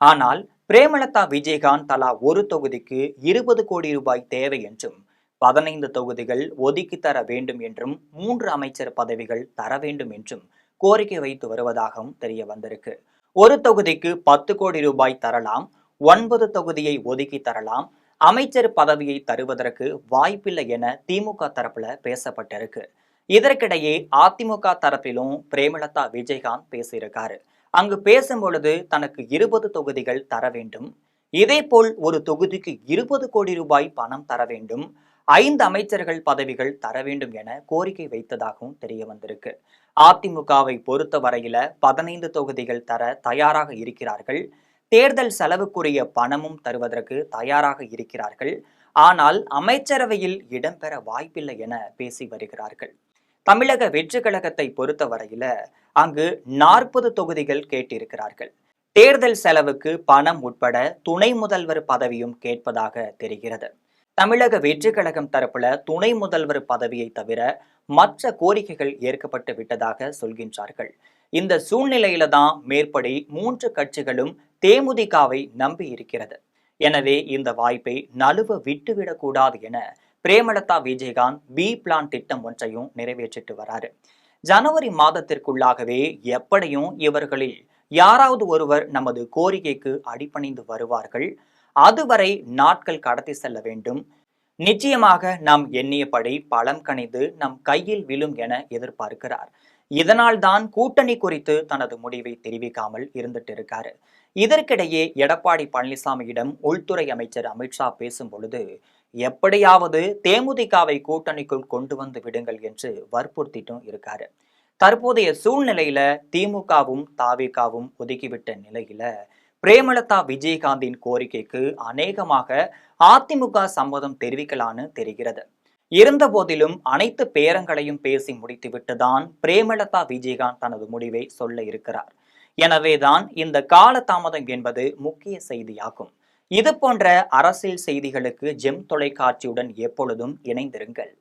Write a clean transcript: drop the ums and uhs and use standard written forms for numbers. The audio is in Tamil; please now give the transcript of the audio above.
ஆனால் பிரேமலதா விஜயகாந்த் தலா ஒரு தொகுதிக்கு 20 கோடி ரூபாய் தேவை என்றும் 15 தொகுதிகள் ஒதுக்கி தர வேண்டும் என்றும் 3 அமைச்சர் பதவிகள் தர வேண்டும் என்றும் கோரிக்கை வைத்து வருவதாகவும் தெரிய வந்திருக்கு. ஒரு தொகுதிக்கு 10 கோடி ரூபாய் தரலாம், 9 தொகுதியை ஒதுக்கி தரலாம், அமைச்சர் பதவியை தருவதற்கு வாய்ப்பில்லை என திமுக தரப்புல பேசப்பட்டிருக்கு. இதற்கிடையே அதிமுக தரப்பிலும் பிரேமலதா விஜயகாந்த் பேசியிருக்காரு. அங்கு பேசும்பொழுது தனக்கு 20 தொகுதிகள் தர வேண்டும், இதேபோல் ஒரு தொகுதிக்கு 20 கோடி ரூபாய் பணம் தர வேண்டும், 5 அமைச்சர்கள் பதவிகள் தர வேண்டும் என கோரிக்கை வைத்ததாகவும் தெரிய வந்திருக்கு. அதிமுகவை பொறுத்த வரையில 15 தொகுதிகள் தர தயாராக இருக்கிறார்கள், தேர்தல் செலவுக்குரிய பணமும் தருவதற்கு தயாராக இருக்கிறார்கள், ஆனால் அமைச்சரவையில் இடம்பெற வாய்ப்பில்லை என பேசி வருகிறார்கள். தமிழக வெற்றி கழகத்தை பொறுத்த வரையில அங்கு 40 தொகுதிகள் கேட்டிருக்கிறார்கள். தேர்தல் செலவுக்கு பணம் உட்பட துணை முதல்வர் பதவியும் கேட்பதாக தெரிகிறது. தமிழக வெற்றி கழகம் தரப்புல துணை முதல்வர் பதவியை தவிர மற்ற கோரிக்கைகள் ஏற்கப்பட்டு விட்டதாக சொல்கின்றார்கள். இந்த சூழ்நிலையில தான் மேற்படி 3 கட்சிகளும் தேமுதிகவை நம்பி இருக்கிறது. எனவே இந்த வாய்ப்பை நழுவ விட்டுவிடக்கூடாது என பிரேமலதா விஜயகாந்த் பி பிளான் திட்டம் ஒன்றையும் நிறைவேற்றிட்டு வராரு. ஜனவரி மாதத்திற்குள்ளாகவே எப்படியும் இவர்களில் யாராவது ஒருவர் நமது கோரிக்கைக்கு அடிபணிந்து வருவார்கள், அதுவரை நாட்கள் கடத்தி செல்ல வேண்டும், நிச்சயமாக நாம் எண்ணியபடி பலம் கணிந்து நம் கையில் விழும் என எதிர்பார்க்கிறார். இதனால் தான் கூட்டணி குறித்து தனது முடிவை தெரிவிக்காமல் இருந்துட்டு இருக்காரு. இதற்கிடையே எடப்பாடி பழனிசாமியிடம் உள்துறை அமைச்சர் அமித்ஷா பேசும் பொழுது எப்படியாவது தேமுதிகவை கூட்டணிக்குள் கொண்டு வந்து விடுங்கள் என்று வற்புறுத்திட்டும் இருக்காரு. தற்போதைய சூழ்நிலையில திமுகவும் தாவேகாவும் ஒதுக்கிவிட்ட நிலையில பிரேமலதா விஜயகாந்தின் கோரிக்கைக்கு அநேகமாக அதிமுக சம்மதம் தெரிவிக்கலான்னு தெரிகிறது. இருந்த போதிலும் அனைத்து பேரங்களையும் பேசி முடித்துவிட்டுதான் பிரேமலதா விஜயகாந்த் தனது முடிவை சொல்ல இருக்கிறார். எனவேதான் இந்த கால தாமதம் என்பது முக்கிய செய்தியாகும். இது போன்ற அரசியல் செய்திகளுக்கு ஜெம் தொலைக்காட்சியுடன் எப்பொழுதும் இணைந்திருங்கள்.